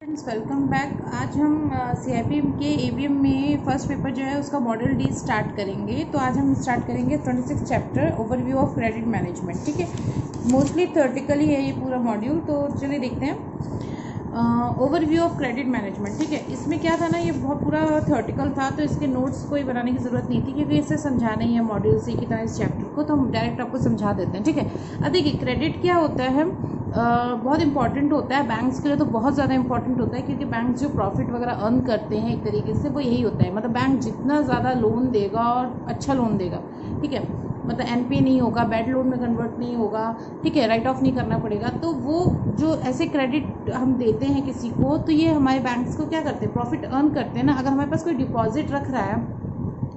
Friends welcome back. आज हम CIP के ABM में फर्स्ट पेपर जो है उसका मॉडल डी स्टार्ट करेंगे। तो आज हम स्टार्ट करेंगे 26 chapter overview of credit management. ठीक है, मोस्टली थ्योरेटिकली है ये पूरा मॉड्यूल। तो चलिए देखते हैं ओवरव्यू ऑफ क्रेडिट मैनेजमेंट। ठीक है, इसमें क्या था ना, ये बहुत पूरा थ्योरेटिकल था तो इसके नोट्स कोई बनाने की ज़रूरत नहीं थी क्योंकि इसे समझाना ही है मॉड्यूल सी की तरह इस चैप्टर को। तो हम डायरेक्ट आपको समझा देते हैं। ठीक है, अब देखिए क्रेडिट क्या होता है, बहुत इंपॉर्टेंट होता है बैंक्स के लिए। तो बहुत ज़्यादा इंपॉर्टेंट होता है क्योंकि बैंक जो प्रॉफिट वगैरह अर्न करते हैं एक तरीके से वो यही होता है। मतलब बैंक जितना ज़्यादा लोन देगा और अच्छा लोन देगा, ठीक है, मतलब NPA नहीं होगा, बैड लोन में कन्वर्ट नहीं होगा, ठीक है, राइट ऑफ नहीं करना पड़ेगा, तो वो जो ऐसे क्रेडिट हम देते हैं किसी को, तो ये हमारे बैंक्स को क्या करते हैं, प्रॉफिट अर्न करते हैं ना। अगर हमारे पास कोई डिपॉजिट रख रहा है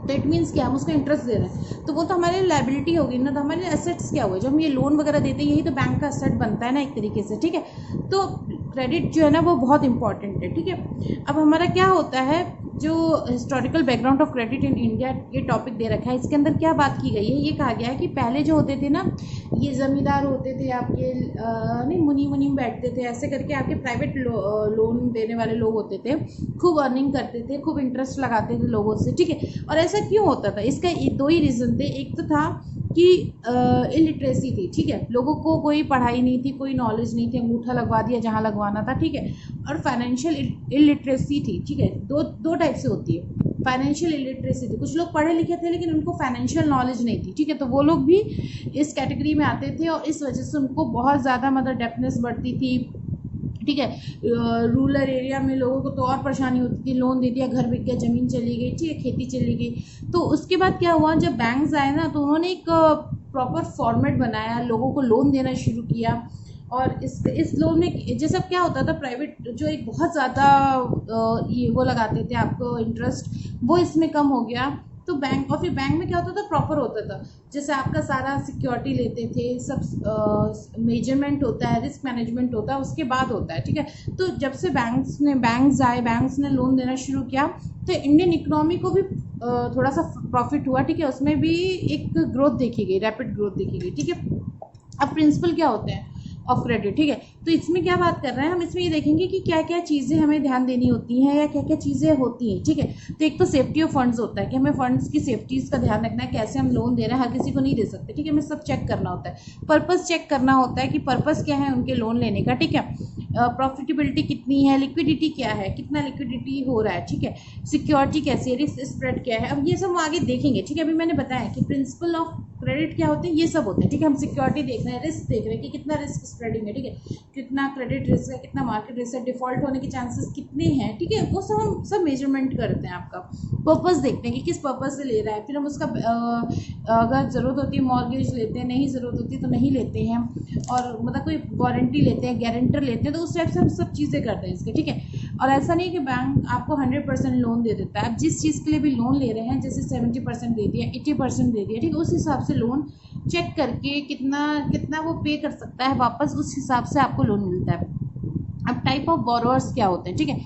तो इट मीन्स क्या, हम उसको इंटरेस्ट दे रहे हैं, तो वो तो हमारे लायबिलिटी होगी ना। तो हमारे एसेट्स क्या हुए, जो हम ये लोन वगैरह देते हैं यही तो बैंक का एसेट बनता है ना एक तरीके से। ठीक है, तो क्रेडिट जो है ना वो बहुत इंपॉर्टेंट है। ठीक है, अब हमारा क्या होता है, जो historical background of credit in India ये टॉपिक दे रखा है, इसके अंदर क्या बात की गई है, ये कहा गया है कि पहले जो होते थे ना, ये ज़मींदार होते थे आपके, नहीं मुनी में बैठते थे, ऐसे करके आपके प्राइवेट लोन देने वाले लोग होते थे, खूब अर्निंग करते थे, खूब इंटरेस्ट लगाते थे लोगों से। ठीक है, और ऐसा क्यों होता था, इसका दो ही रीज़न थे। एक तो था कि इलिटरेसी थी, ठीक है, लोगों को कोई पढ़ाई नहीं थी, कोई नॉलेज नहीं थी, अंगूठा लगवा दिया जहाँ लगवाना था, ठीक है, और फाइनेंशियल इलिटरेसी थी। ठीक है, दो टाइप से होती है। फाइनेंशियल इलिटरेसी थी, कुछ लोग पढ़े लिखे थे लेकिन उनको फाइनेंशियल नॉलेज नहीं थी, ठीक है, तो वो लोग भी इस कैटेगरी में आते थे और इस वजह से उनको बहुत ज़्यादा मतलब डेप्थनेस बढ़ती थी। ठीक है, रूरल एरिया में लोगों को तो और परेशानी होती थी, लोन दे दिया, घर बिक गया, ज़मीन चली गई, ठीक है, खेती चली गई। तो उसके बाद क्या हुआ, जब बैंक्स आए ना तो उन्होंने एक प्रॉपर फॉर्मेट बनाया, लोगों को लोन देना शुरू किया। और इस लोन में जैसे अब क्या होता था, प्राइवेट जो एक बहुत ज़्यादा ये वो लगाते थे आपको इंटरेस्ट, वो इसमें कम हो गया। तो बैंक, और फिर बैंक में क्या होता था, प्रॉपर होता था, जैसे आपका सारा सिक्योरिटी लेते थे, सब मेजरमेंट होता है, रिस्क मैनेजमेंट होता है, उसके बाद होता है। ठीक है, तो जब से बैंक्स ने लोन देना शुरू किया तो इंडियन इकोनॉमी को भी थोड़ा सा प्रॉफिट हुआ। ठीक है, उसमें भी एक ग्रोथ देखी गई, रैपिड ग्रोथ देखी गई। ठीक है, अब प्रिंसिपल क्या होते हैं ऑफ क्रेडिट, ठीक है, तो इसमें क्या बात कर रहे हैं हम, इसमें ये देखेंगे कि क्या क्या चीज़ें हमें ध्यान देनी होती हैं या क्या क्या चीज़ें होती हैं। ठीक है, तो एक तो सेफ्टी ऑफ फंड्स होता है कि हमें फंड्स की सेफ्टीज़ का ध्यान रखना है, कैसे हम लोन दे रहे हैं, हर किसी को नहीं दे सकते। ठीक है, हमें सब चेक करना होता है। पर्पस चेक करना होता है कि पर्पस क्या है उनके लोन लेने का। ठीक है, प्रॉफिटेबिलिटी कितनी है, लिक्विडिटी क्या है, कितना लिक्विडिटी हो रहा है, ठीक है, सिक्योरिटी कैसी है, रिस्क स्प्रेड क्या है, अब ये सब हम आगे देखेंगे। ठीक है, अभी मैंने बताया कि प्रिंसिपल ऑफ क्रेडिट क्या होते हैं, ये सब होते हैं। ठीक है, हम सिक्योरिटी देख रहे हैं, रिस्क देख रहे हैं कि कितना रिस्क स्प्रेडिंग है, ठीक है, कितना क्रेडिट रिस्क है, कितना मार्केट रिस्क है, डिफॉल्ट होने के चांसेस कितने हैं। ठीक है, वो सब हम सब मेजरमेंट करते हैं। आपका पर्पस देखते हैं कि किस पर्पस से ले रहा है, फिर हम उसका अगर ज़रूरत होती है मॉर्गेज लेते हैं, नहीं ज़रूरत होती तो नहीं लेते हैं, और मतलब कोई वारंटी लेते हैं, गारंटर लेते हैं, तो उस टाइप से हम सब चीज़ें करते हैं इसके। ठीक है, और ऐसा नहीं है कि बैंक आपको 100% लोन दे देता है। आप जिस चीज़ के लिए भी लोन ले रहे हैं, जैसे 70% दे दिया, 80% दे दिया, ठीक है, उस हिसाब से लोन चेक करके कितना वो पे कर सकता है वापस, उस हिसाब से आपको लोन मिलता है। अब टाइप ऑफ बोरोअर्स क्या होते हैं, ठीक है,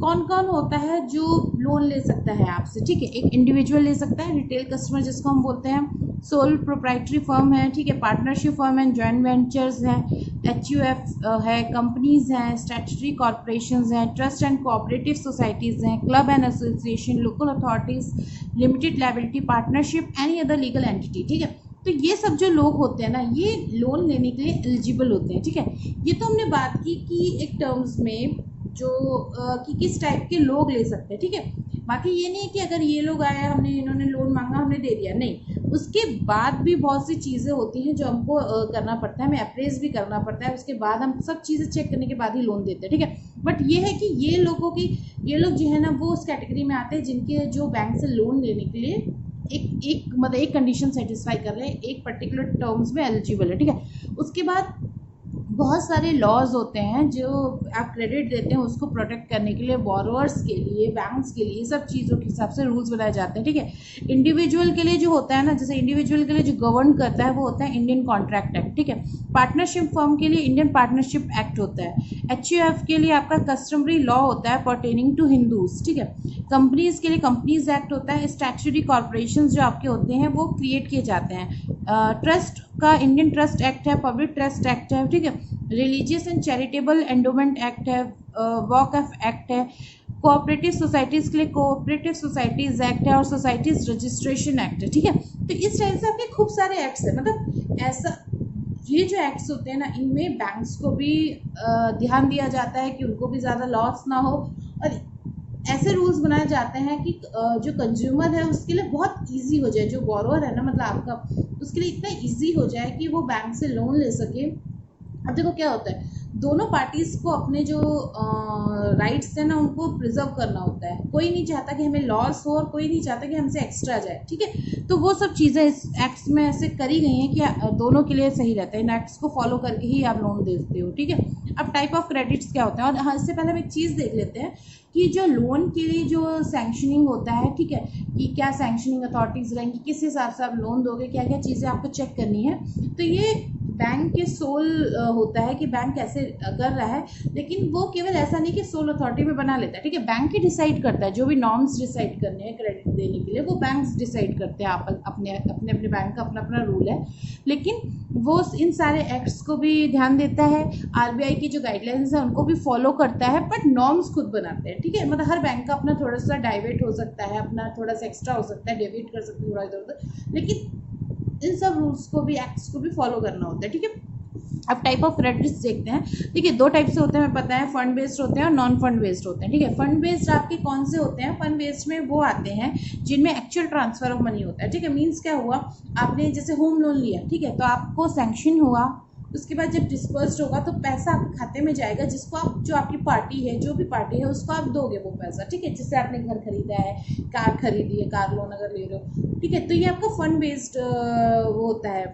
कौन कौन होता है जो लोन ले सकता है आपसे। ठीक है, एक इंडिविजुअल ले सकता है, रिटेल कस्टमर जिसको हम बोलते हैं, सोल प्रोप्राइटरी फर्म है, ठीक है, पार्टनरशिप फर्म है, जॉइंट वेंचर्स है, HUF है, कंपनीज हैं, स्टैट्यूटरी कॉर्पोरेशंस हैं, ट्रस्ट एंड कोऑपरेटिव सोसाइटीज़ हैं, club and association, local authorities, limited liability partnership, any other legal entity. ठीक है, तो ये सब जो लोग होते हैं ना, ये लोन लेने के लिए एलिजिबल होते हैं। ठीक है, ये तो हमने बात की कि एक टर्म्स में जो कि किस टाइप के लोग ले सकते हैं। ठीक है, बाकी ये नहीं है कि अगर ये लोग आए, इन्होंने लोन मांगा, हमने दे दिया, नहीं, उसके बाद भी बहुत सी चीज़ें होती हैं जो हमको करना पड़ता है, हमें अप्रेज भी करना पड़ता है, उसके बाद हम सब चीज़ें चेक करने के बाद ही लोन देते हैं। ठीक है, बट ये है कि ये लोग जो है ना वो उस कैटेगरी में आते हैं जिनके जो बैंक से लोन लेने के लिए एक कंडीशन सेटिस्फाई कर रहे हैं, एक पर्टिकुलर टर्म्स में एलिजिबल है। ठीक है, उसके बाद बहुत सारे लॉज होते हैं जो आप क्रेडिट देते हैं उसको प्रोटेक्ट करने के लिए, बोरोअर्स के लिए, बैंक्स के लिए, सब चीज़ों के हिसाब से रूल्स बनाए जाते हैं। ठीक है, इंडिविजुअल के लिए जो होता है ना, जैसे इंडिविजुअल के लिए जो गवर्न करता है वो होता है इंडियन कॉन्ट्रैक्ट एक्ट। ठीक है, पार्टनरशिप फर्म के लिए इंडियन पार्टनरशिप एक्ट होता है, HUF के लिए आपका कस्टमरी लॉ होता है पर्टेनिंग टू हिंदूज। ठीक है, कंपनीज के लिए कंपनीज एक्ट होता है, स्टैट्यूटरी कॉर्पोरेशन जो आपके होते हैं वो क्रिएट किए जाते हैं, ट्रस्ट आपका इंडियन ट्रस्ट एक्ट है, पब्लिक ट्रस्ट एक्ट है, ठीक है, religious and charitable endowment act है, वॉकफ एक्ट है, कोऑपरेटिव सोसाइटीज़ के लिए कोऑपरेटिव सोसाइटीज़ एक्ट है और सोसाइटीज़ रजिस्ट्रेशन एक्ट है, ठीक है। तो इस टाइप से आपके खूब सारे एक्ट्स हैं। मतलब ऐसा ये जो एक्ट्स होते हैं ना, इनमें बैंक्स को भी ध्यान दिया जाता है कि उनको भी ज़्यादा लॉस ना हो, और ऐसे रूल्स बनाए जाते हैं कि जो कंज्यूमर है उसके लिए बहुत इजी हो जाए, जो बोरोअर है ना मतलब आपका, उसके लिए इतना इजी हो जाए कि वो बैंक से लोन ले सके। अब देखो क्या होता है, दोनों पार्टीज़ को अपने जो राइट्स हैं ना उनको प्रिजर्व करना होता है। कोई नहीं चाहता कि हमें लॉस हो और कोई नहीं चाहता कि हमसे एक्स्ट्रा जाए, ठीक है। तो वो सब चीज़ें इस एक्ट्स में ऐसे करी गई हैं कि दोनों के लिए सही रहता है। इन एक्ट्स को फॉलो करके ही आप लोन देते हो, ठीक है। अब टाइप ऑफ क्रेडिट्स क्या होते हैं, और हाँ इससे पहले हम एक चीज़ देख लेते हैं कि जो लोन के लिए जो सैंक्शनिंग होता है, ठीक है, कि क्या सैंक्शनिंग अथॉरिटीज़ रहेंगी, किस हिसाब से आप लोन दोगे, क्या क्या चीज़ें आपको चेक करनी है। तो ये बैंक के सोल होता है कि बैंक कैसे कर रहा है, लेकिन वो केवल ऐसा नहीं कि सोल अथॉरिटी में बना लेता है, ठीक है। बैंक ही डिसाइड करता है, जो भी नॉर्म्स डिसाइड करने हैं क्रेडिट देने के लिए वो बैंक्स डिसाइड करते हैं। आप अपने अपने अपने बैंक का अपना अपना रूल है, लेकिन वो इन सारे एक्ट्स को भी ध्यान देता है। आरबीआई की जो गाइडलाइंस है उनको भी फॉलो करता है, बट नॉर्म्स खुद बनाते हैं, ठीक है। मतलब हर बैंक का अपना थोड़ा सा डाइवेट हो सकता है, अपना थोड़ा सा एक्स्ट्रा हो सकता है, डेबिट कर सकते हैं थोड़ा इधर उधर, लेकिन इन सब रूल्स को भी, एक्ट्स को भी फॉलो करना होता है, ठीक है। अब टाइप ऑफ क्रेडिट्स देखते हैं। देखिए दो टाइप से होते हैं, हमें पता है, फंड बेस्ड होते हैं और नॉन फंड बेस्ड होते हैं, ठीक है। फंड बेस्ड आपके कौन से होते हैं, फंड बेस्ड में वो आते हैं जिनमें एक्चुअल ट्रांसफर ऑफ मनी होता है, ठीक है। मीन्स क्या हुआ, आपने जैसे होम लोन लिया, ठीक है, तो आपको सैंक्शन हुआ, उसके बाद जब डिस्पर्स्ड होगा तो पैसा आपके खाते में जाएगा, जिसको आप, जो आपकी पार्टी है, जो भी पार्टी है उसको आप दोगे वो पैसा, ठीक है। जिससे आपने घर खरीदा है, कार खरीदी है, कार लोन अगर ले रहे हो, ठीक है। तो ये आपका फंड बेस्ड वो होता है,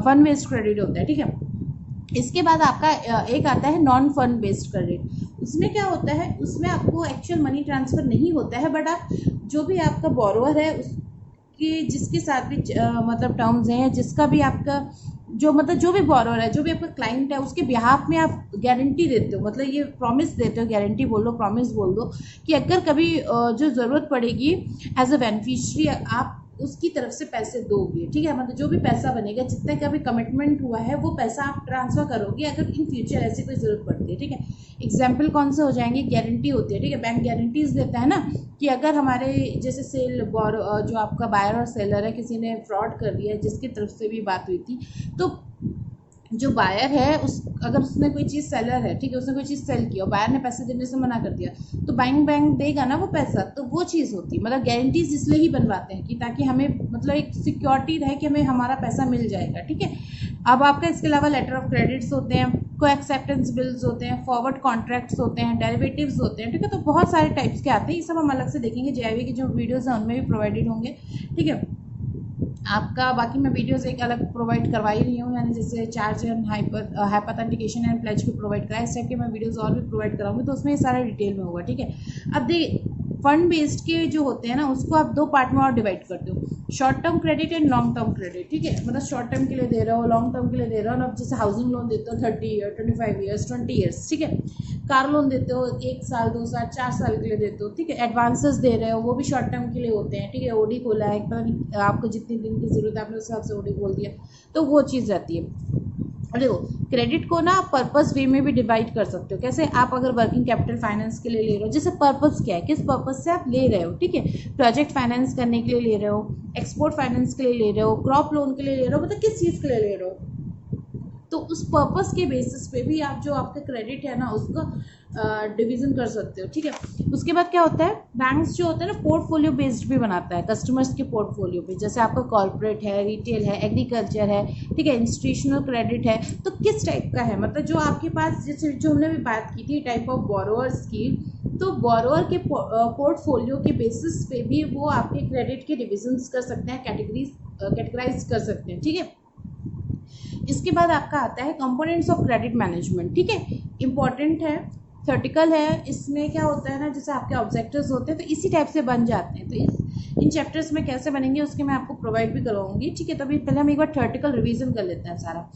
फंड बेस्ड क्रेडिट होता है, ठीक है। इसके बाद आपका एक आता है नॉन फंड बेस्ड क्रेडिट। उसमें क्या होता है, उसमें आपको एक्चुअल मनी ट्रांसफ़र नहीं होता है, बट आप जो भी आपका बोरोवर है उसके, जिसके साथ भी मतलब टर्म्स हैं, जिसका भी आपका जो मतलब जो भी बोरोवर है, जो भी आपका क्लाइंट है, उसके बिहाफ में आप गारंटी देते हो, मतलब ये प्रॉमिस देते हो, गारंटी बोल दो, प्रॉमिस बोल दो, कि अगर कभी जो ज़रूरत पड़ेगी एज अ बेनिफिशियरी आप उसकी तरफ से पैसे दोगे, ठीक है। मतलब जो भी पैसा बनेगा, जितना का भी कमिटमेंट हुआ है, वो पैसा आप ट्रांसफ़र करोगे अगर इन फ्यूचर ऐसी कोई ज़रूरत पड़ती है, ठीक है। एग्जाम्पल कौन से हो जाएंगे, गारंटी होती है, ठीक है। बैंक गारंटीज देता है ना, कि अगर हमारे जैसे जो आपका बायर और सेलर है, किसी ने फ्रॉड कर दिया है, जिसकी तरफ से भी बात हुई थी, तो जो बायर है अगर उसने कोई चीज़, सेलर है, ठीक है, उसने कोई चीज़ सेल की और बायर ने पैसे देने से मना कर दिया, तो बैंक देगा ना वो पैसा। तो वो चीज़ होती है, मतलब गारंटीज इसलिए ही बनवाते हैं कि ताकि हमें मतलब एक सिक्योरिटी रहे कि हमें हमारा पैसा मिल जाएगा, ठीक है। अब आपका इसके अलावा लेटर ऑफ क्रेडिट्स होते हैं, को एक्सेप्टेंस बिल्स होते हैं, फॉरवर्ड कॉन्ट्रैक्ट्स होते हैं, डेरिवेटिव्स होते हैं, ठीक है। तो बहुत सारे टाइप्स के आते हैं, ये सब हम अलग से देखेंगे, जेआईवी की जो वीडियोज़ हैं उनमें भी प्रोवाइडेड होंगे, ठीक है। आपका बाकी मैं वीडियोस एक अलग प्रोवाइड करवा ही रही हूँ, मैंने जैसे चार्ज एंड हाइपोथेटिकेशन एंड प्लेज को प्रोवाइड कराया, इस टाइप के मैं वीडियोस और भी प्रोवाइड कराऊंगी, तो उसमें ये सारा डिटेल में होगा, ठीक है। अब फंड बेस्ड के जो होते हैं ना, उसको आप दो पार्ट में और डिवाइड करते हो, short term credit and long term credit, ठीक है। मतलब शॉर्ट टर्म के लिए दे रहे हो, लॉन्ग टर्म के लिए दे रहे हो, अब जैसे हाउसिंग लोन देते हो 30 ईयर, 25 ईयर्स, 20 ईयर्स, ठीक है। कार लोन देते हो 1 साल, 2 साल, 4 साल के लिए देते हो, ठीक है। एडवांसेस दे रहे हो, वो भी शॉर्ट टर्म के लिए होते हैं, ठीक है। ओडी खोला है, पता नहीं आपको जितनी दिन की ज़रूरत है आपने उस हिसाब से ओडी खोल दिया, तो वो चीज़ रहती है। देखो क्रेडिट को ना आप पर्पस वे में भी डिवाइड कर सकते हो। कैसे, आप अगर वर्किंग कैपिटल फाइनेंस के लिए ले रहे हो, जैसे पर्पस क्या है, किस पर्पस से आप ले रहे हो, ठीक है। प्रोजेक्ट फाइनेंस करने के लिए ले रहे हो, एक्सपोर्ट फाइनेंस के लिए ले रहे हो, क्रॉप लोन के लिए ले रहे हो, मतलब किस चीज़ के लिए ले रहे हो, तो उस पर्पस के बेसिस पे भी आप जो आपका क्रेडिट है ना उसका डिवीज़न कर सकते हो, ठीक है। उसके बाद क्या होता है, बैंक्स जो होता है ना पोर्टफोलियो बेस्ड भी बनाता है, कस्टमर्स के पोर्टफोलियो पे, जैसे आपका कॉर्पोरेट है, रिटेल है, एग्रीकल्चर है, ठीक है, इंस्टीट्यूशनल क्रेडिट है, तो किस टाइप का है, मतलब जो आपके पास, जैसे जो हमने भी बात की थी टाइप ऑफ बोरोअर्स की, तो बोरोअर के पोर्टफोलियो के बेसिस पे भी वो आपके क्रेडिट के डिविजन्स कर सकते हैं, कैटेगराइज कर सकते हैं, ठीक है। इसके बाद आपका आता है कंपोनेंट्स ऑफ क्रेडिट मैनेजमेंट, ठीक है, इंपॉर्टेंट है, थ्योरेटिकल है। इसमें क्या होता है ना, जैसे आपके ऑब्जेक्टिव्स होते हैं तो इसी टाइप से बन जाते हैं, तो इन चैप्टर्स में कैसे बनेंगे उसके मैं आपको प्रोवाइड भी करवाऊंगी, ठीक है। तो अभी पहले हम एक बार थ्योरेटिकल रिवीजन कर लेते हैं सारा।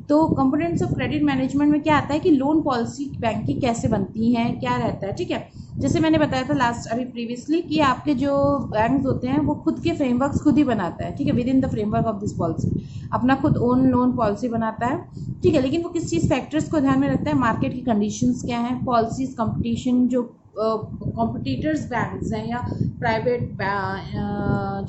तो कंपोनेंट्स ऑफ क्रेडिट मैनेजमेंट में क्या आता है कि लोन पॉलिसी बैंक की कैसे बनती हैं, क्या रहता है, ठीक है। जैसे मैंने बताया था लास्ट अभी प्रीवियसली कि आपके जो बैंक होते हैं वो खुद के फ्रेमवर्क्स खुद ही बनाता है, ठीक है, with in the framework of this policy अपना खुद ओन लोन पॉलिसी बनाता है, ठीक है। लेकिन वो किस चीज़ फैक्टर्स को ध्यान में रखता है, मार्केट की कंडीशंस क्या हैं, पॉलिसीज, कंपटीशन, जो कॉम्पिटिटर्स बैंक्स हैं या प्राइवेट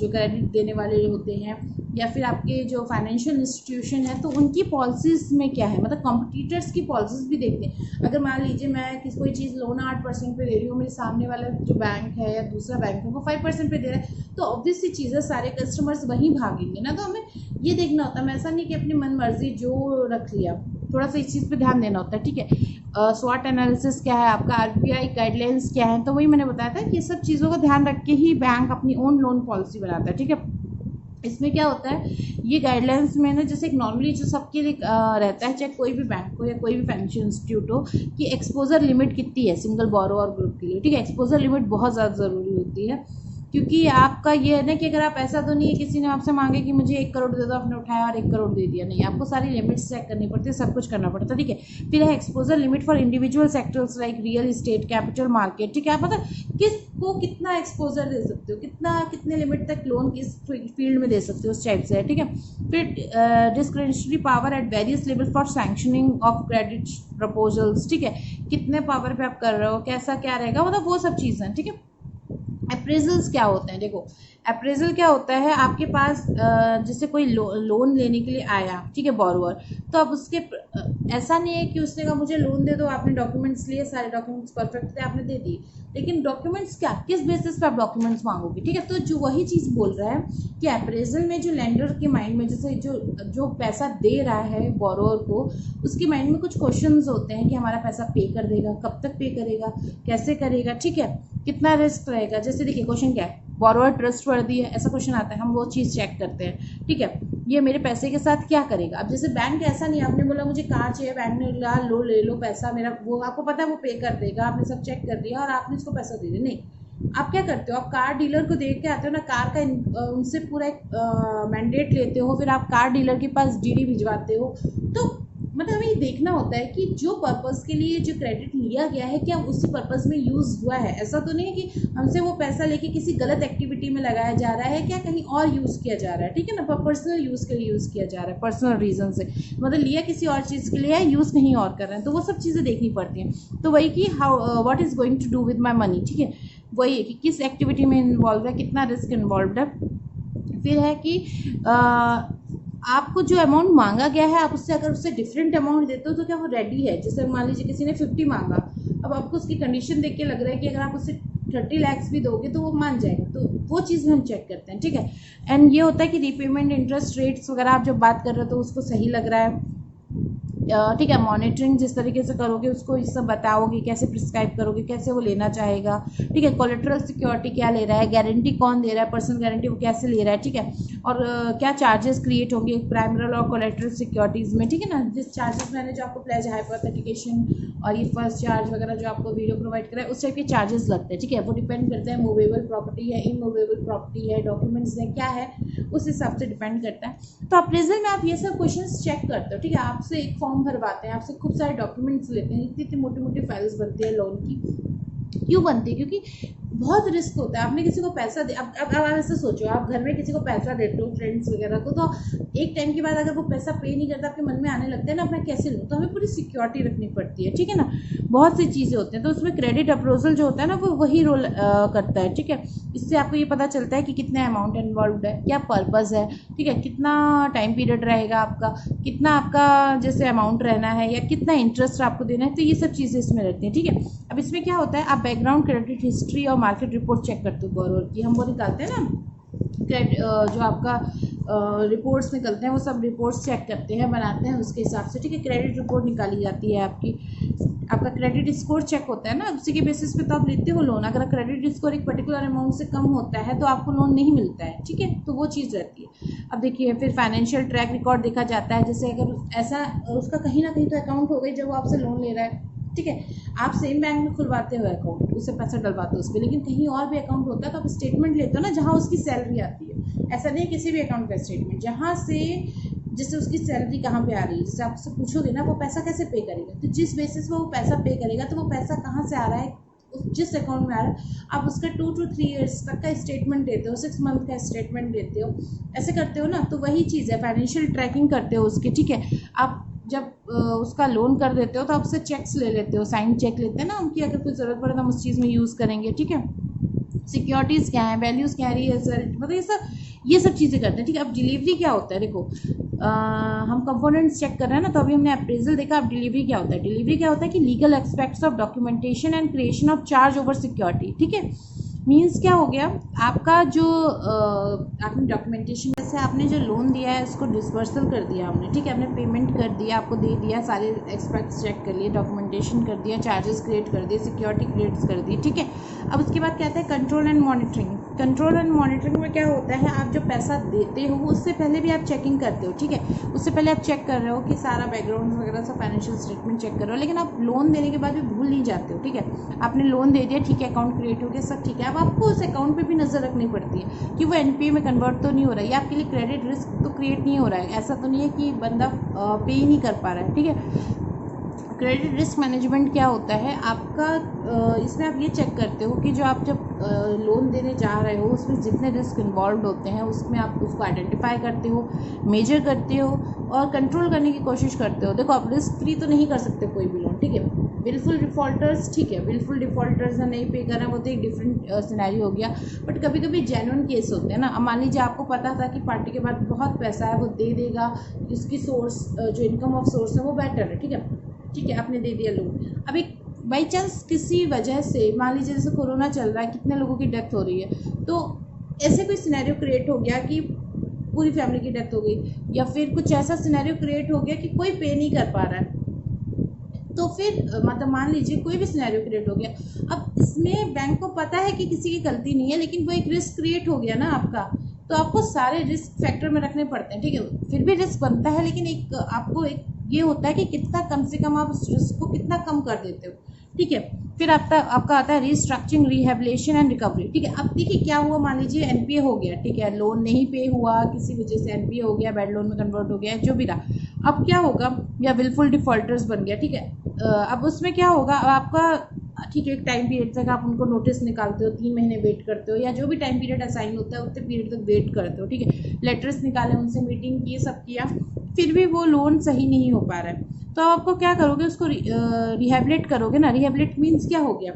जो क्रेडिट देने वाले होते हैं या फिर आपके जो फाइनेंशियल इंस्टीट्यूशन है तो उनकी पॉलिसीज़ में क्या है, मतलब कॉम्पिटिटर्स की पॉलिसीज़ भी देखते हैं। अगर मान लीजिए मैं किसी कोई चीज़ लोन 8% पे दे रही हूँ, मेरे सामने वाला जो बैंक है या दूसरा बैंक है वो 5% पे दे रहा है, तो ऑब्वियस सी चीज़ है सारे कस्टमर्स वहीं भागेंगे ना। तो हमें ये देखना होता है, ऐसा नहीं कि अपनी मन मर्जी जो रख लिया, थोड़ा सा इस चीज़ पे ध्यान देना होता है, ठीक है। स्वॉट एनालिसिस क्या है आपका, आरबीआई गाइडलाइंस क्या है, तो वही मैंने बताया था कि ये सब चीज़ों का ध्यान रख के ही बैंक अपनी ओन लोन पॉलिसी बनाता है, ठीक है। इसमें क्या होता है, ये गाइडलाइंस में ना जैसे एक नॉर्मली जो सबके लिए रहता है, चाहे कोई भी बैंक हो या कोई भी फाइनेंशियल इंस्टीट्यूट हो, कि एक्सपोजर लिमिट कितनी है सिंगल बोरोवर ग्रुप के लिए, ठीक है। एक्सपोजर लिमिट बहुत ज़्यादा ज़रूरी होती है, क्योंकि आपका ये है ना कि अगर आप ऐसा तो नहीं है किसी ने आपसे मांगे कि मुझे 1 करोड़ दे दो, आपने उठाया और 1 करोड़ दे दिया, नहीं, आपको सारी लिमिट्स चेक करनी पड़ती है, सब कुछ करना पड़ता है, ठीक है। फिर है exposure limit for individual sectors like real estate, capital market, ठीक है। आप मतलब किसको कितना एक्सपोजर दे सकते हो, कितने लिमिट तक लोन किस फील्ड में दे सकते हो, उस टाइप से है, ठीक है। फिर discretionary power at various level for sanctioning of credit proposals, ठीक है, कितने पावर पे आप कर रहे हो, कैसा क्या रहेगा, मतलब वो सब चीज़ें, ठीक है। अप्रेजल्स क्या होते हैं, देखो अप्रेजल क्या होता है, आपके पास जैसे कोई लोन लेने के लिए आया, ठीक है, बोरोवर, तो अब उसके ऐसा नहीं है कि उसने कहा मुझे लोन दे दो, आपने डॉक्यूमेंट्स लिए, सारे डॉक्यूमेंट्स परफेक्ट थे, आपने दे दिए, लेकिन डॉक्यूमेंट्स क्या, किस बेसिस पे आप डॉक्यूमेंट्स मांगोगे, ठीक है। तो जो वही चीज़ बोल रहा है कि अप्रेजल में जो लेंडर के माइंड में, जैसे जो पैसा दे रहा है बोरोवर को, उसके माइंड में कुछ क्वेश्चंस होते हैं कि हमारा पैसा पे कर देगा, कब तक पे करेगा, कैसे करेगा, ठीक है, कितना रिस्क रहेगा। जैसे देखिए क्वेश्चन क्या है, बोरोवर ट्रस्टवर्दी है, ऐसा क्वेश्चन आता है, हम वो चीज़ चेक करते हैं, ठीक है, ये मेरे पैसे के साथ क्या करेगा। अब जैसे बैंक ऐसा नहीं, आपने बोला मुझे कार चाहिए, बैंक ने बोला लो ले लो पैसा मेरा, वो आपको पता है वो पे कर देगा, आपने सब चेक कर दिया और आपने उसको पैसा दे दिया, नहीं, आप क्या करते हो, आप कार डीलर को देख के आते हो ना, कार का उनसे पूरा एक मैंडेट लेते हो, फिर आप कार डीलर के पास डीडी भिजवाते हो। तो मतलब हमें ये देखना होता है कि जो पर्पज़ के लिए जो क्रेडिट लिया गया है क्या उसी पर्पज़ में यूज़ हुआ है। ऐसा तो नहीं है कि हमसे वो पैसा लेके किसी गलत एक्टिविटी में लगाया जा रहा है, क्या कहीं और यूज़ किया जा रहा है, ठीक है ना, पर्सनल यूज़ के लिए यूज़ किया जा रहा है, पर्सनल रीज़न से, मतलब लिया किसी और चीज़ के लिए है, यूज़ कहीं और कर रहे हैं, तो वो सब चीज़ें देखनी पड़ती हैं। तो वही कि how what is going to do with my money, ठीक है, वही है कि किस एक्टिविटी में इन्वॉल्व है, कितना रिस्क इन्वॉल्व है। फिर है कि आपको जो अमाउंट मांगा गया है, आप उससे अगर उससे डिफरेंट अमाउंट देते हो तो क्या वो रेडी है। जैसे मान लीजिए किसी ने 50 मांगा, अब आपको उसकी कंडीशन देख के लग रहा है कि अगर आप उससे 30 लाख भी दोगे तो वो मान जाएगा, तो वो चीज़ हम चेक करते हैं, ठीक है। एंड ये होता है कि रीपेमेंट इंटरेस्ट रेट्स वगैरह आप जब बात कर रहे हो तो उसको सही लग रहा है, ठीक है। मॉनिटरिंग जिस तरीके से करोगे उसको इस सब बताओगे, कैसे प्रिस्क्राइब करोगे, कैसे वो लेना चाहेगा, ठीक है। कोलेटरल सिक्योरिटी क्या ले रहा है, गारंटी कौन दे रहा है, पर्सनल गारंटी वो कैसे ले रहा है, ठीक है। और क्या चार्जेस क्रिएट होंगे प्राइमरल और कोलेटरल सिक्योरिटीज़ में, ठीक है ना। जिस चार्जेस मैंने जो आपको प्लेज हाइपोथेटिकेशन और ये फर्स्ट चार्ज वगैरह जो आपको वीडियो प्रोवाइड करा है उस टाइप के चार्जेस लगते हैं, ठीक है। वो डिपेंड करते हैं मूवेबल प्रॉपर्टी है, इमूवेबल प्रॉपर्टी है, डॉक्यूमेंट्स है, क्या है, उस हिसाब से डिपेंड करता है। तो अप्रेजल में आप ये सब क्वेश्चंस चेक करते हो, ठीक है। आपसे एक फॉर्म भरवाते हैं, आपसे खूब सारे डॉक्यूमेंट्स लेते हैं, इतनी इतनी मोटी मोटी फाइल्स बनती है लोन की, क्यों बनती है, क्योंकि बहुत रिस्क होता है। आपने किसी को पैसा दे, अब आप ऐसे सोचो, आप घर में किसी को पैसा देते हो फ्रेंड्स वगैरह को, तो एक टाइम के बाद अगर वो पैसा पे नहीं करता, आपके मन में आने लगता है ना अपना कैसे लूँ, तो हमें पूरी सिक्योरिटी रखनी पड़ती है, ठीक है ना। बहुत सी चीज़ें होती हैं, तो उसमें क्रेडिट अप्रोजल जो होता है ना वो वही रोल करता है, ठीक है। इससे आपको ये पता चलता है कि कितना अमाउंट इन्वॉल्व है, क्या पर्पज़ है, ठीक है, कितना टाइम पीरियड रहेगा आपका, कितना आपका जैसे अमाउंट रहना है या कितना इंटरेस्ट आपको देना है, तो ये सब चीज़ें इसमें रहती हैं, ठीक है। अब इसमें क्या होता है, आप बैकग्राउंड क्रेडिट हिस्ट्री और मार्केट रिपोर्ट चेक करते हो बोरोवर की, हम वो निकालते हैं ना जो आपका रिपोर्ट्स निकलते हैं, वो सब रिपोर्ट्स चेक करते हैं, बनाते हैं उसके हिसाब से, ठीक है। क्रेडिट रिपोर्ट निकाली जाती है आपकी, आपका क्रेडिट स्कोर चेक होता है ना, उसी के बेसिस पे तो आप लेते हो लोन। अगर क्रेडिट स्कोर एक पर्टिकुलर अमाउंट से कम होता है तो आपको लोन नहीं मिलता है, ठीक है, तो वो चीज़ रहती है। अब देखिए फिर फाइनेंशियल ट्रैक रिकॉर्ड देखा जाता है, जैसे अगर ऐसा उसका कहीं ना कहीं तो अकाउंट हो गई जब वो आपसे लोन ले रहा है, ठीक है। आप सेम बैंक में खुलवाते हो अकाउंट, उससे पैसा डलवाते हो उस पर, लेकिन कहीं और भी अकाउंट होता है तो आप स्टेटमेंट लेते हो ना जहाँ उसकी सैलरी आती है। ऐसा नहीं किसी भी अकाउंट का स्टेटमेंट जहाँ से जैसे उसकी सैलरी कहाँ पे आ रही है, जैसे आपसे पूछोगे ना वो पैसा कैसे पे करेगा, तो जिस बेसिस पे वो पैसा पे करेगा तो वो पैसा कहाँ से आ रहा है, जिस अकाउंट में आ रहा है, आप उसका 2 to 3 ईयर्स तक का स्टेटमेंट देते हो, 6 मंथ का स्टेटमेंट देते हो, ऐसे करते हो ना, तो वही चीज़ है, फाइनेंशियल ट्रैकिंग करते हो उसकी, ठीक है। आप जब उसका लोन कर देते हो तो आपसे चेक्स ले लेते हो, साइन चेक लेते हैं ना उनकी, अगर कोई ज़रूरत पड़े तो हम उस चीज़ में यूज़ करेंगे, ठीक है। सिक्योरिटीज़ क्या है, वैल्यूज़ क्या है, मतलब ये सब चीज़ें करते हैं, ठीक है। अब डिलीवरी क्या होता है, देखो हम कंपोनेंट्स चेक कर रहे हैं ना, तो अभी हमने अप्रेजल देखा। अब डिलीवरी क्या होता है, डिलीवरी क्या होता है कि legal aspects of documentation and creation of charge over security, ठीक है। मीन्स क्या हो गया, आपका जो आपने डॉक्यूमेंटेशन में से आपने जो लोन दिया है उसको डिस्पर्सल कर दिया हमने, ठीक है, आपने पेमेंट कर दिया, आपको दे दिया, सारे एक्सपेक्ट्स चेक कर लिए, डॉक्यूमेंटेशन कर दिया, चार्जेस क्रिएट कर दिए, सिक्योरिटी क्रिएट कर दी, ठीक है। अब उसके बाद क्या आता है, control and monitoring. Control and monitoring में क्या होता है, आप जो पैसा देते हो उससे पहले भी आप चेकिंग करते हो, ठीक है। उससे पहले आप चेक कर रहे हो कि सारा बैकग्राउंड वगैरह सब फाइनेंशियल स्टेटमेंट चेक कर रहे हो, लेकिन आप लोन देने के बाद भी भूल नहीं जाते हो, ठीक है। आपने लोन दे दिया, ठीक है, अकाउंट क्रिएट हो गया, सब ठीक है। अब आपको उस अकाउंट पे भी नज़र रखनी पड़ती है कि वो एनपीए में कन्वर्ट तो नहीं हो रहा है, या आपके लिए क्रेडिट रिस्क तो क्रिएट नहीं हो रहा है, ऐसा तो नहीं है कि बंदा पे ही नहीं कर पा रहा है, ठीक है। क्रेडिट रिस्क मैनेजमेंट क्या होता है आपका, इसमें आप ये चेक करते हो कि जो आप जब लोन देने जा रहे हो उसमें जितने रिस्क इन्वॉल्व होते हैं उसमें आप उसको आइडेंटिफाई करते हो, मेजर करते हो और कंट्रोल करने की कोशिश करते हो। देखो आप रिस्क फ्री तो नहीं कर सकते कोई भी लोन, ठीक है। विलफुल डिफ़ॉल्टर्स, ठीक है, विलफुल डिफ़ॉल्टर्स नहीं पे कर रहे हैं वो तो एक डिफरेंट सिनेरियो हो गया, बट कभी कभी जेन्युइन केस होते हैं ना। अब मान लीजिए आपको पता था कि पार्टी के बाद बहुत पैसा है वो दे देगा, इसकी सोर्स जो इनकम ऑफ सोर्स है वो बेटर है, ठीक है, ठीक है, आपने दे दिया लोन। अब एक बाई चांस किसी वजह से मान लीजिए जैसे कोरोना चल रहा है, कितने लोगों की डेथ हो रही है, तो ऐसे कोई सिनेरियो क्रिएट हो गया कि पूरी फैमिली की डेथ हो गई, या फिर कुछ ऐसा सिनेरियो क्रिएट हो गया कि कोई पे नहीं कर पा रहा है, तो फिर मतलब मान लीजिए कोई भी सिनेरियो क्रिएट हो गया। अब इसमें बैंक को पता है कि किसी की गलती नहीं है, लेकिन वो एक रिस्क क्रिएट हो गया ना आपका, तो आपको सारे रिस्क फैक्टर में रखने पड़ते हैं, ठीक है। फिर भी रिस्क बनता है, लेकिन एक आपको एक ये होता है कि कितना कम से कम आप उस रिस्क को कितना कम कर देते हो, ठीक है। फिर आपका आता है रीस्ट्रक्चरिंग, रिहेबिलिटेशन एंड रिकवरी, ठीक है। अब देखिए क्या हुआ, मान लीजिए एनपीए हो गया, ठीक है, लोन नहीं पे हुआ, किसी वजह से एनपीए हो गया, बैड लोन में कन्वर्ट हो गया, जो भी रहा, अब क्या होगा, या विलफुल डिफॉल्टर्स बन गया, ठीक है। अब उसमें क्या होगा, अब आपका ठीक है एक टाइम पीरियड तक आप उनको नोटिस निकालते हो, 3 महीने वेट करते हो, या जो भी टाइम पीरियड असाइन होता है उतने पीरियड तक वेट करते हो, ठीक है। लेटर्स निकाले, उनसे मीटिंग की, सब किया, फिर भी वो लोन सही नहीं हो पा रहा है, तो आपको क्या करोगे, उसको रिहेबिलिट करोगे ना। रिहेबिलिट मीन्स क्या हो गया,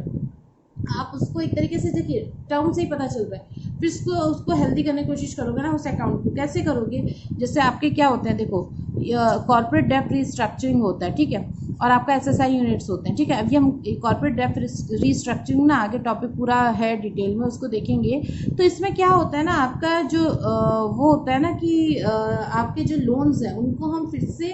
आप उसको एक तरीके से देखिए टर्म से ही पता चल रहा है, फिर उसको हेल्दी करने की कोशिश करोगे ना उस अकाउंट को। कैसे करोगे, जैसे आपके क्या होते हैं, देखो कॉर्पोरेट डेब्ट रिस्ट्रक्चरिंग होता है, ठीक है, और आपका एसएसआई यूनिट्स होते हैं, ठीक है। अभी हम कॉर्पोरेट डेब्ट रिस्ट्रक्चरिंग ना आगे टॉपिक पूरा है डिटेल में, उसको देखेंगे। तो इसमें क्या होता है ना, आपका जो वो होता है ना कि आपके जो लोन्स हैं उनको हम फिर से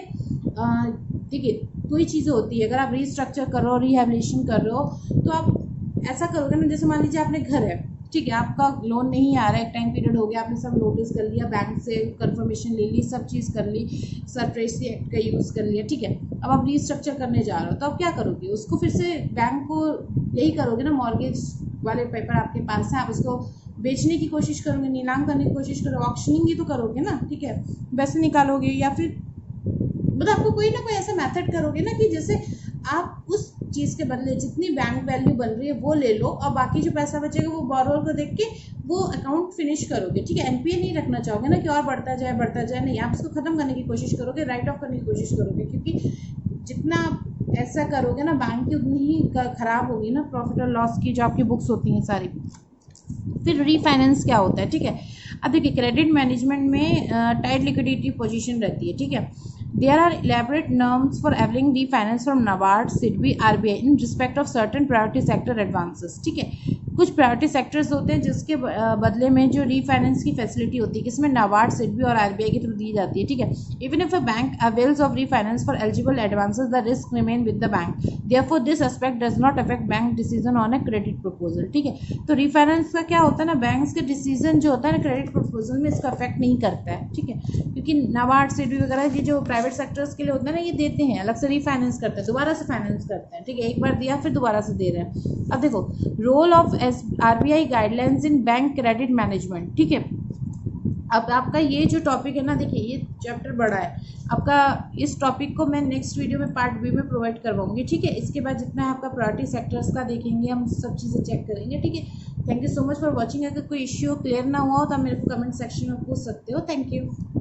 ठीक है, कोई चीज़ें होती है, अगर आप रिस्ट्रक्चर कर रहे हो, रिहेबिलिटेशन कर रहे हो, तो आप ऐसा करोगे ना, जैसे मान लीजिए आपने घर है, ठीक है, आपका लोन नहीं आ रहा है, एक टाइम पीरियड हो गया, आपने सब नोटिस कर लिया, बैंक से कंफर्मेशन ले ली, सब चीज़ कर ली, सरप्राइज एक्ट का यूज़ कर लिया, ठीक है। अब आप रिस्ट्रक्चर करने जा रहे हो, तो आप क्या करोगे, उसको फिर से बैंक को यही करोगे ना, मॉर्गेज वाले पेपर आपके पास है, आप उसको बेचने की कोशिश करोगे, नीलाम करने की कोशिश करोगे, ऑक्शनिंग ही तो करोगे ना, ठीक है, वैसे निकालोगे, या फिर मतलब आपको कोई ना कोई ऐसा मेथड करोगे ना कि जैसे आप उस चीज़ के बदले जितनी बैंक वैल्यू बन रही है वो ले लो, और बाकी जो पैसा बचेगा वो बोरोवर को देख के वो अकाउंट फिनिश करोगे, ठीक है। एनपीए नहीं रखना चाहोगे ना कि और बढ़ता जाए, नहीं, आप इसको ख़त्म करने की कोशिश करोगे, राइट ऑफ करने की कोशिश करोगे, क्योंकि जितना ऐसा करोगे ना बैंक की उतनी ही ख़राब होगी ना प्रॉफिट और लॉस की जो आपकी बुक्स होती हैं सारी। फिर रीफाइनेंस क्या होता है, ठीक है। अब देखिए क्रेडिट मैनेजमेंट में टाइट लिक्विडिटी पोजीशन रहती है, ठीक है। There are elaborate norms for availing refinance from NABARD, SIDBI, RBI in respect of certain priority sector advances, ठीक है। कुछ प्रायोरिटी सेक्टर्स होते हैं जिसके बदले में जो रीफाइनेंस की फैसिलिटी होती है, किसमें नाबार्ड, सिडबी और आरबीआई के थ्रू दी जाती है, ठीक है। Even if a bank avails of refinance for eligible advances the risk remain with the bank, therefore this aspect does not affect bank decision on a credit proposal, ठीक है। तो refinance का क्या होता है ना, बैंक्स के डिसीजन जो होता है ना क्रेडिट प्रपोजल में इसका अफेक्ट नहीं करता है, ठीक है, क्योंकि नाबार्ड, सिडबी वगैरह की जो प्राइवेट सेक्टर्स के लिए होता है ना, ये देते हैं, अलग से रीफाइनेंस करते हैं, दोबारा से फाइनेंस करते हैं, ठीक है, एक बार दिया फिर दोबारा से दे रहे हैं। अब देखो role of RBI guidelines in bank credit management, ठीक है। अब आपका ये जो टॉपिक है ना, देखिए ये चैप्टर बड़ा है आपका, इस टॉपिक को मैं नेक्स्ट वीडियो में पार्ट बी में प्रोवाइड करवाऊंगी, ठीक है। इसके बाद जितना है आपका प्रायोरिटी सेक्टर्स का देखेंगे, हम सब चीज़ें चेक करेंगे, ठीक है। Thank you so much for watching. अगर कोई इश्यू क्लियर ना हुआ हो तो आप मेरे को कमेंट सेक्शन में पूछ सकते हो। Thank you.